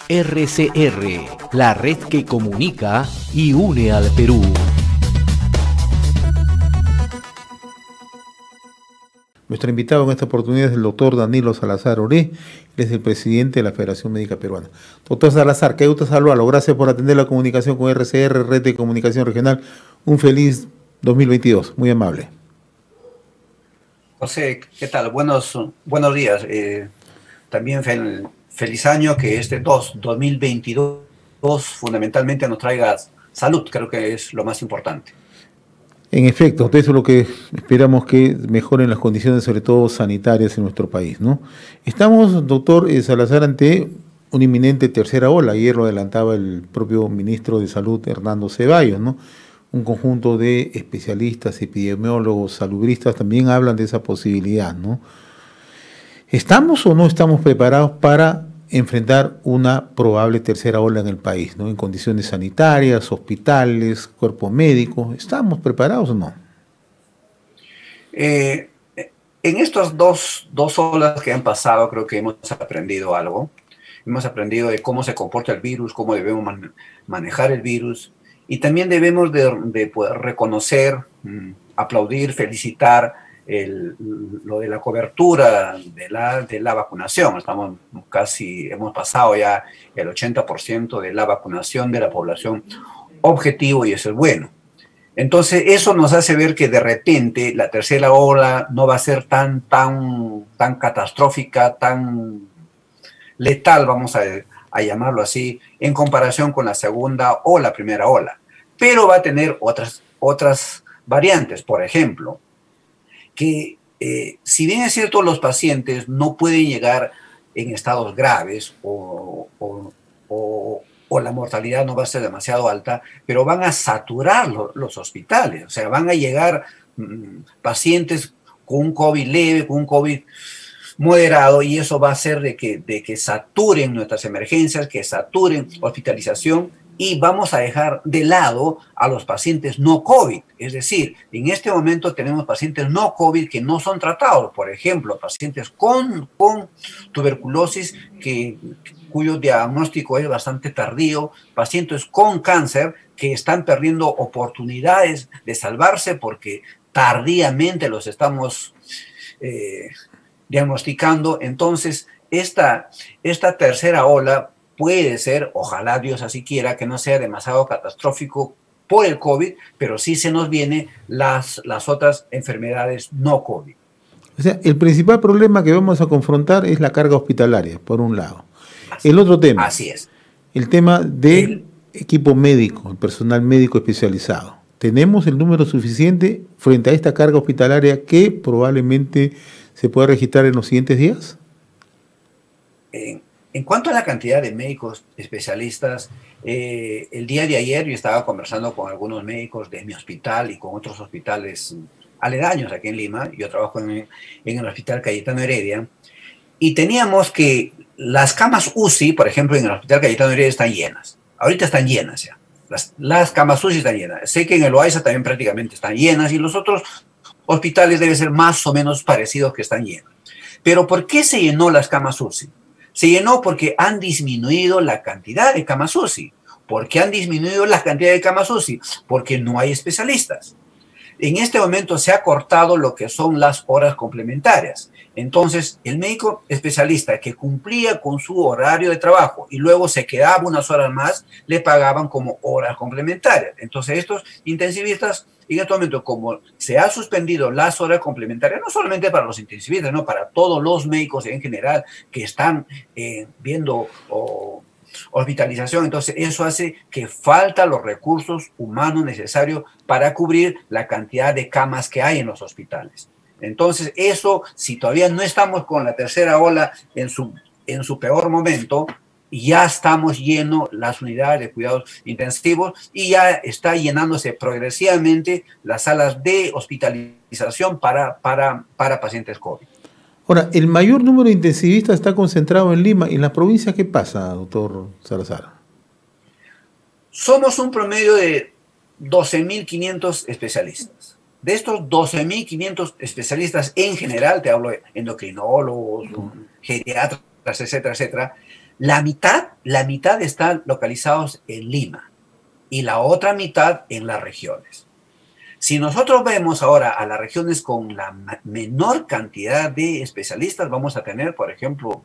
RCR, la red que comunica y une al Perú. Nuestro invitado en esta oportunidad es el doctor Danilo Salazar Oré, él es el presidente de la Federación Médica Peruana. Doctor Salazar, qué gusto saludarlo. Gracias por atender la comunicación con RCR, Red de Comunicación Regional. Un feliz 2022, muy amable. José, ¿qué tal? Buenos días. También feliz año, que este 2022 fundamentalmente nos traiga salud, creo que es lo más importante. En efecto, eso es lo que esperamos, que mejoren las condiciones, sobre todo sanitarias, en nuestro país, ¿no? Estamos, doctor Salazar, ante una inminente tercera ola. Ayer lo adelantaba el propio ministro de Salud, Hernando Ceballos, ¿no? Un conjunto de especialistas, epidemiólogos, salubristas también hablan de esa posibilidad, ¿no? ¿Estamos o no estamos preparados para enfrentar una probable tercera ola en el país, ¿no? En condiciones sanitarias, hospitales, cuerpo médico, ¿estamos preparados o no? En estas dos olas que han pasado, creo que hemos aprendido algo. Hemos aprendido de cómo se comporta el virus, cómo debemos manejar el virus, y también debemos de poder reconocer, aplaudir, felicitar lo de la cobertura de la vacunación. Hemos pasado ya el 80% de la vacunación de la población objetivo, y eso es bueno. Entonces, eso nos hace ver que de repente la tercera ola no va a ser tan catastrófica, tan letal, vamos a llamarlo así, en comparación con la segunda o la primera ola. Pero va a tener otras variantes. Por ejemplo, que si bien es cierto, los pacientes no pueden llegar en estados graves o la mortalidad no va a ser demasiado alta, pero van a saturar los hospitales. O sea, van a llegar pacientes con un COVID leve, con un COVID moderado, y eso va a hacer de que saturen nuestras emergencias, que saturen hospitalización, y vamos a dejar de lado a los pacientes no COVID. Es decir, en este momento tenemos pacientes no COVID que no son tratados. Por ejemplo, pacientes con tuberculosis cuyo diagnóstico es bastante tardío, pacientes con cáncer que están perdiendo oportunidades de salvarse porque tardíamente los estamos diagnosticando. Entonces, esta tercera ola puede ser, ojalá Dios así quiera, que no sea demasiado catastrófico por el COVID, pero sí se nos vienen las otras enfermedades no COVID. O sea, el principal problema que vamos a confrontar es la carga hospitalaria, por un lado. El otro tema. Así es. El tema del equipo médico, el personal médico especializado. ¿Tenemos el número suficiente frente a esta carga hospitalaria que probablemente se pueda registrar en los siguientes días? En cuanto a la cantidad de médicos especialistas, el día de ayer yo estaba conversando con algunos médicos de mi hospital y con otros hospitales aledaños aquí en Lima. Yo trabajo en el Hospital Cayetano Heredia, y teníamos que las camas UCI, por ejemplo, en el Hospital Cayetano Heredia están llenas. Ahorita están llenas ya. Las camas UCI están llenas. Sé que en el Loaiza también prácticamente están llenas, y los otros hospitales deben ser más o menos parecidos, que están llenos. Pero ¿por qué se llenó las camas UCI? Se llenó porque han disminuido la cantidad de camas UCI. ¿Por qué han disminuido la cantidad de camas UCI? Porque no hay especialistas. En este momento se ha cortado lo que son las horas complementarias. Entonces, el médico especialista que cumplía con su horario de trabajo y luego se quedaba unas horas más, le pagaban como horas complementarias. Entonces, estos intensivistas, en este momento, como se ha suspendido las horas complementarias, no solamente para los intensivistas, no, para todos los médicos en general que están viendo hospitalización, entonces eso hace que faltan los recursos humanos necesarios para cubrir la cantidad de camas que hay en los hospitales. Entonces, eso, si todavía no estamos con la tercera ola en su peor momento, ya estamos llenos las unidades de cuidados intensivos, y ya está llenándose progresivamente las salas de hospitalización para pacientes COVID. Ahora, el mayor número de intensivistas está concentrado en Lima. ¿En la provincia qué pasa, doctor Salazar? Somos un promedio de 12.500 especialistas. De estos 12.500 especialistas en general, te hablo de endocrinólogos, geriatras, etcétera, etcétera, la mitad la mitad están localizados en Lima y la otra mitad en las regiones. Si nosotros vemos ahora a las regiones con la menor cantidad de especialistas, vamos a tener, por ejemplo,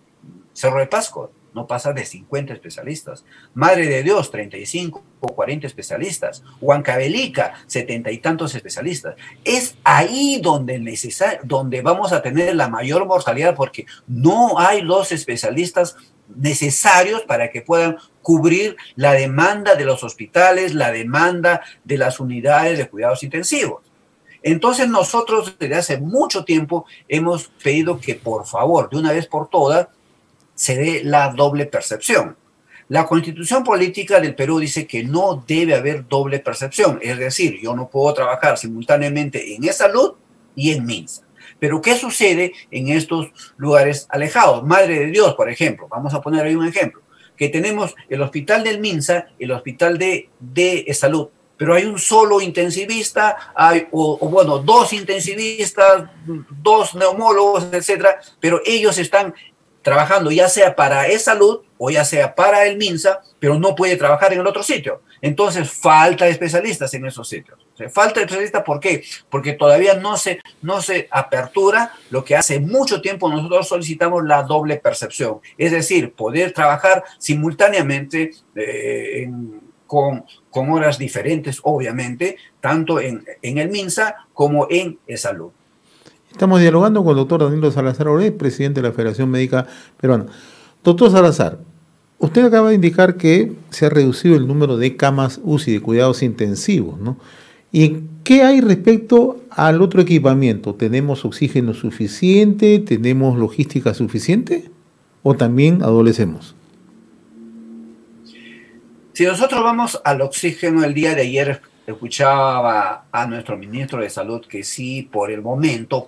Cerro de Pasco, no pasa de 50 especialistas. Madre de Dios, 35 o 40 especialistas. Huancavelica, 70 y tantos especialistas. Es ahí donde vamos a tener la mayor mortalidad porque no hay los especialistas necesarios para que puedan cubrir la demanda de los hospitales, la demanda de las unidades de cuidados intensivos. Entonces nosotros desde hace mucho tiempo hemos pedido que por favor, de una vez por todas, se dé la doble percepción. La Constitución Política del Perú dice que no debe haber doble percepción, es decir, yo no puedo trabajar simultáneamente en salud y en MINSA. Pero ¿qué sucede en estos lugares alejados? Madre de Dios, por ejemplo, vamos a poner ahí un ejemplo, que tenemos el hospital del MINSA, el hospital de salud, pero hay un solo intensivista, bueno, dos intensivistas, dos neumólogos, etcétera, pero ellos están trabajando ya sea para salud o ya sea para el MINSA, pero no puede trabajar en el otro sitio. Entonces falta especialistas en esos sitios. O sea, falta especialistas, ¿por qué? Porque todavía no se apertura lo que hace mucho tiempo nosotros solicitamos, la doble percepción. Es decir, poder trabajar simultáneamente con horas diferentes, obviamente, tanto en el MINSA como en salud. Estamos dialogando con el doctor Danilo Salazar Oret, presidente de la Federación Médica Peruana. Doctor Salazar, usted acaba de indicar que se ha reducido el número de camas UCI, de cuidados intensivos, ¿no? ¿Y qué hay respecto al otro equipamiento? ¿Tenemos oxígeno suficiente? ¿Tenemos logística suficiente? ¿O también adolecemos? Si nosotros vamos al oxígeno, el día de ayer escuchaba a nuestro ministro de Salud que sí, por el momento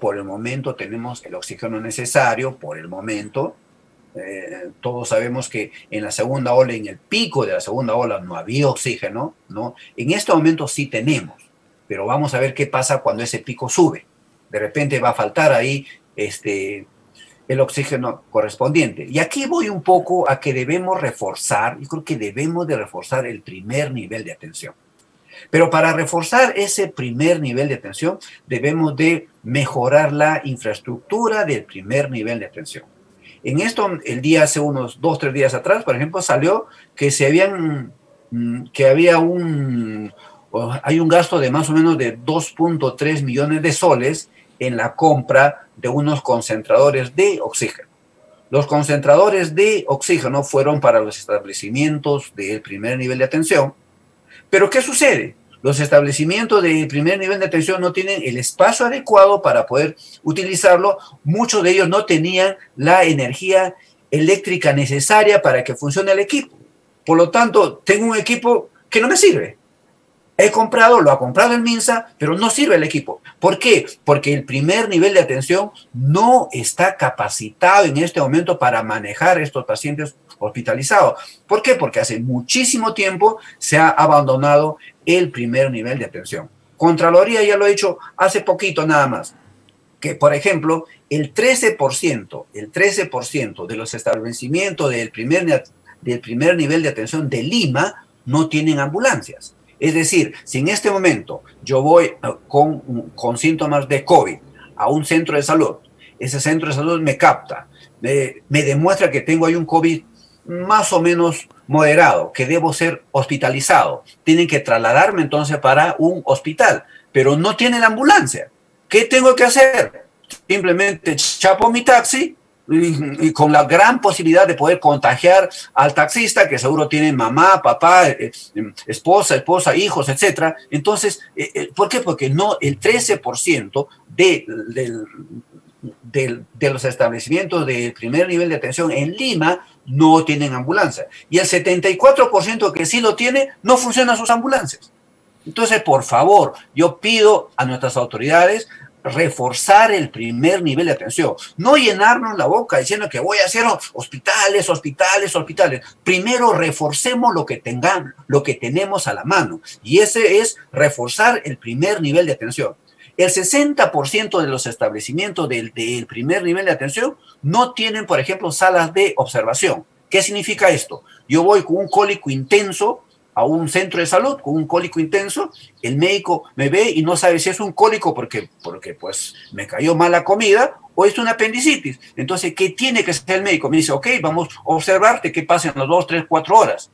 tenemos el oxígeno necesario, por el momento. Todos sabemos que en la segunda ola, en el pico de la segunda ola, no había oxígeno, ¿no? En este momento sí tenemos, pero vamos a ver qué pasa cuando ese pico sube. De repente va a faltar ahí el oxígeno correspondiente. Y aquí voy un poco a que debemos reforzar, yo creo que debemos de reforzar el primer nivel de atención. Pero para reforzar ese primer nivel de atención, debemos de mejorar la infraestructura del primer nivel de atención. En esto, hace unos 2 o 3 días atrás, por ejemplo, salió que hay un gasto de más o menos de 2.3 millones de soles en la compra de unos concentradores de oxígeno. Los concentradores de oxígeno fueron para los establecimientos del primer nivel de atención. Pero ¿qué sucede? Los establecimientos de primer nivel de atención no tienen el espacio adecuado para poder utilizarlo. Muchos de ellos no tenían la energía eléctrica necesaria para que funcione el equipo. Por lo tanto, tengo un equipo que no me sirve. Lo ha comprado el MINSA, pero no sirve el equipo. ¿Por qué? Porque el primer nivel de atención no está capacitado en este momento para manejar estos pacientes hospitalizados. ¿Por qué? Porque hace muchísimo tiempo se ha abandonado el primer nivel de atención. Contraloría ya lo ha hecho hace poquito nada más, que por ejemplo el 13% de los establecimientos del primer nivel de atención de Lima no tienen ambulancias. Es decir, si en este momento yo voy con síntomas de COVID a un centro de salud, ese centro de salud me capta, me demuestra que tengo ahí un COVID más o menos moderado, que debo ser hospitalizado. Tienen que trasladarme entonces para un hospital, pero no tienen ambulancia. ¿Qué tengo que hacer? Simplemente chapo mi taxi y con la gran posibilidad de poder contagiar al taxista, que seguro tiene mamá, papá, esposa, hijos, etc. Entonces, ¿por qué? Porque no, el 13% de los establecimientos del primer nivel de atención en Lima no tienen ambulancia. Y el 74% que sí lo tiene, no funcionan sus ambulancias. Entonces, por favor, yo pido a nuestras autoridades reforzar el primer nivel de atención. No llenarnos la boca diciendo que voy a hacer hospitales. Primero reforcemos lo que tenemos a la mano. Y ese es reforzar el primer nivel de atención. El 60% de los establecimientos del primer nivel de atención no tienen, por ejemplo, salas de observación. ¿Qué significa esto? Yo voy con un cólico intenso a un centro de salud, con un cólico intenso, el médico me ve y no sabe si es un cólico porque pues me cayó mala comida o es una apendicitis. Entonces, ¿qué tiene que hacer el médico? Me dice, ok, vamos a observarte qué pasa en las 2, 3, 4 horas.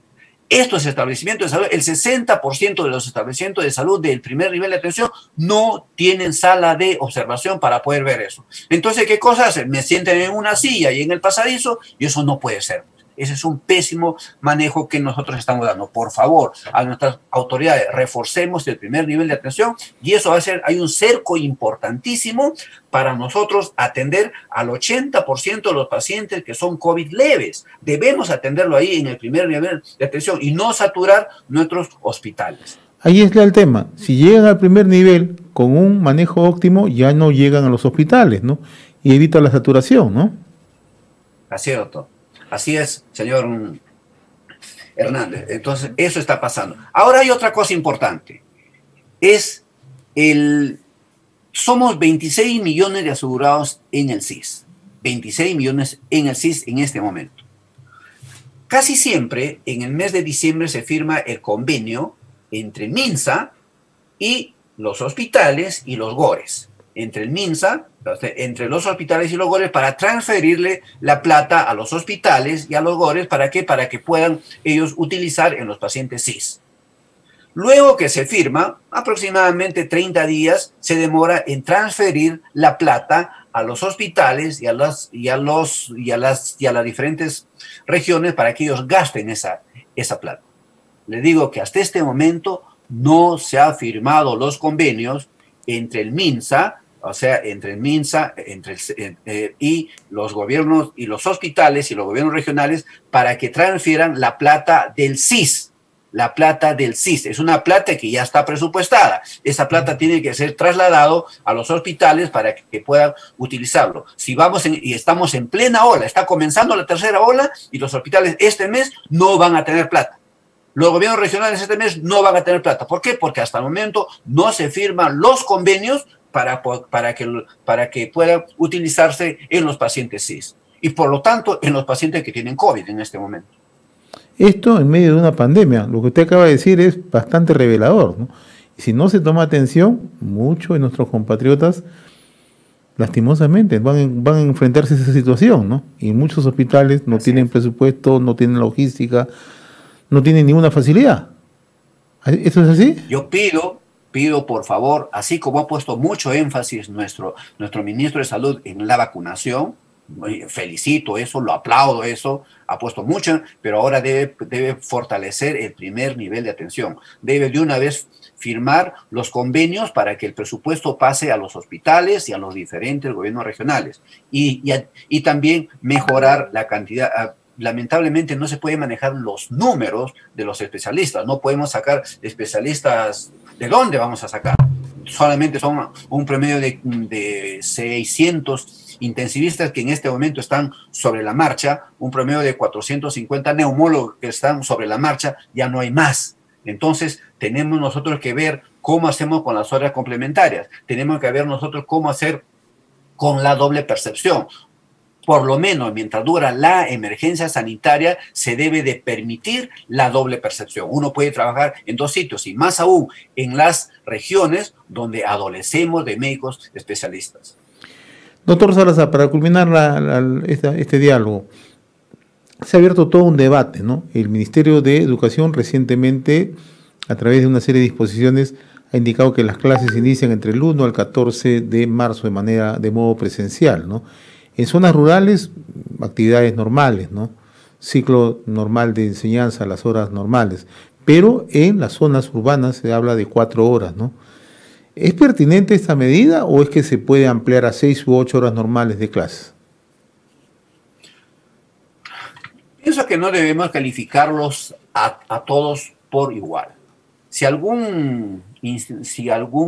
Estos establecimientos de salud, el 60% de los establecimientos de salud del primer nivel de atención no tienen sala de observación para poder ver eso. Entonces, ¿qué cosa hacen? Me sienten en una silla y en el pasadizo y eso no puede ser. Ese es un pésimo manejo que nosotros estamos dando. Por favor, a nuestras autoridades, reforcemos el primer nivel de atención y eso va a ser, hay un cerco importantísimo para nosotros atender al 80% de los pacientes que son COVID leves. Debemos atenderlo ahí en el primer nivel de atención y no saturar nuestros hospitales. Ahí está el tema. Si llegan al primer nivel con un manejo óptimo, ya no llegan a los hospitales, ¿no? Y evita la saturación, ¿no? Así es, doctor. Así es, señor Hernández. Entonces, eso está pasando. Ahora hay otra cosa importante. Somos 26 millones de asegurados en el SIS. 26 millones en el SIS en este momento. Casi siempre, en el mes de diciembre, se firma el convenio entre MINSA y los hospitales y los GORES. Entre el MINSA, entre los hospitales y los GORES, para transferirle la plata a los hospitales y a los GORES. ¿Para qué? Para que puedan ellos utilizar en los pacientes SIS. Luego que se firma, aproximadamente 30 días se demora en transferir la plata a los hospitales y a las diferentes regiones para que ellos gasten esa plata. Le digo que hasta este momento no se han firmado los convenios entre el MINSA, o sea, entre el MINSA y los gobiernos y los hospitales y los gobiernos regionales para que transfieran la plata del SIS. La plata del SIS. Es una plata que ya está presupuestada. Esa plata tiene que ser trasladado a los hospitales para que puedan utilizarlo. Si y estamos en plena ola, está comenzando la tercera ola y los hospitales este mes no van a tener plata. Los gobiernos regionales este mes no van a tener plata. ¿Por qué? Porque hasta el momento no se firman los convenios para que puedan utilizarse en los pacientes SIS. Y por lo tanto, en los pacientes que tienen COVID en este momento. Esto en medio de una pandemia, lo que usted acaba de decir es bastante revelador, ¿no? Y si no se toma atención, muchos de nuestros compatriotas, lastimosamente, van a enfrentarse a esa situación, ¿no? Y muchos hospitales no tienen presupuesto, no tienen logística, no tienen ninguna facilidad. ¿Eso es así? Yo pido por favor, así como ha puesto mucho énfasis nuestro ministro de Salud en la vacunación, felicito eso, lo aplaudo eso, ha puesto mucho, pero ahora debe fortalecer el primer nivel de atención. Debe de una vez firmar los convenios para que el presupuesto pase a los hospitales y a los diferentes gobiernos regionales. Y también mejorar la cantidad. Lamentablemente no se puede manejar los números de los especialistas. No podemos sacar especialistas. ¿De dónde vamos a sacar? Solamente son un promedio de 600 intensivistas que en este momento están sobre la marcha, un promedio de 450 neumólogos que están sobre la marcha, ya no hay más. Entonces, tenemos nosotros que ver cómo hacemos con las horas complementarias. Tenemos que ver nosotros cómo hacer con la doble percepción. Por lo menos, mientras dura la emergencia sanitaria, se debe de permitir la doble percepción. Uno puede trabajar en dos sitios y más aún en las regiones donde adolecemos de médicos especialistas. Doctor Salazar, para culminar este diálogo, se ha abierto todo un debate, ¿no? El Ministerio de Educación recientemente, a través de una serie de disposiciones, ha indicado que las clases inician entre el 1 al 14 de marzo de modo presencial, ¿no? En zonas rurales, actividades normales, ¿no? Ciclo normal de enseñanza, las horas normales. Pero en las zonas urbanas se habla de 4 horas, ¿no? ¿Es pertinente esta medida o es que se puede ampliar a 6 u 8 horas normales de clase? Pienso que no debemos calificarlos a todos por igual. Si algún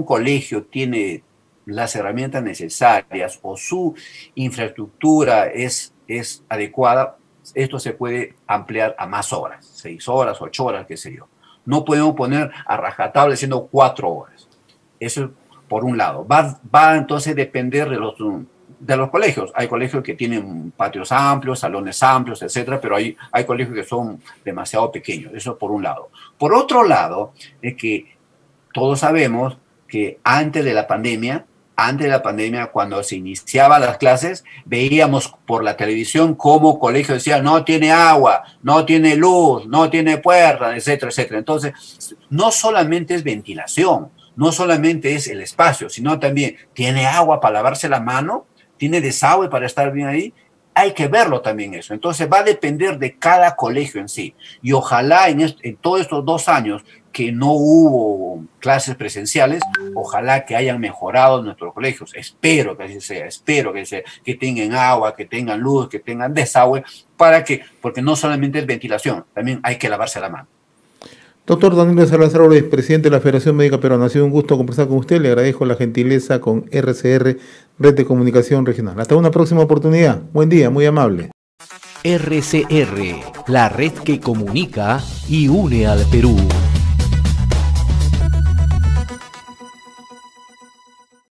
colegio tiene las herramientas necesarias o su infraestructura es adecuada, esto se puede ampliar a más horas, 6 horas, 8 horas, qué sé yo. No podemos poner a rajatabla siendo 4 horas. Eso por un lado. Va entonces a depender de los colegios. Hay colegios que tienen patios amplios, salones amplios, etcétera, pero hay colegios que son demasiado pequeños. Eso por un lado. Por otro lado, es que todos sabemos que antes de la pandemia, cuando se iniciaban las clases, veíamos por la televisión cómo colegios decían no tiene agua, no tiene luz, no tiene puerta, etcétera, etcétera. Entonces, no solamente es ventilación, no solamente es el espacio, sino también tiene agua para lavarse la mano, tiene desagüe para estar bien ahí. Hay que verlo también eso. Entonces, va a depender de cada colegio en sí. Y ojalá en todos estos 2 años que no hubo clases presenciales, ojalá que hayan mejorado nuestros colegios. Espero que así sea, que tengan agua, que tengan luz, que tengan desagüe, porque no solamente es ventilación, también hay que lavarse la mano. Doctor Danilo Salazar Ores, presidente de la Federación Médica Peruana, ha sido un gusto conversar con usted. Le agradezco la gentileza con RCR, Red de Comunicación Regional. Hasta una próxima oportunidad. Buen día, muy amable. RCR, la red que comunica y une al Perú.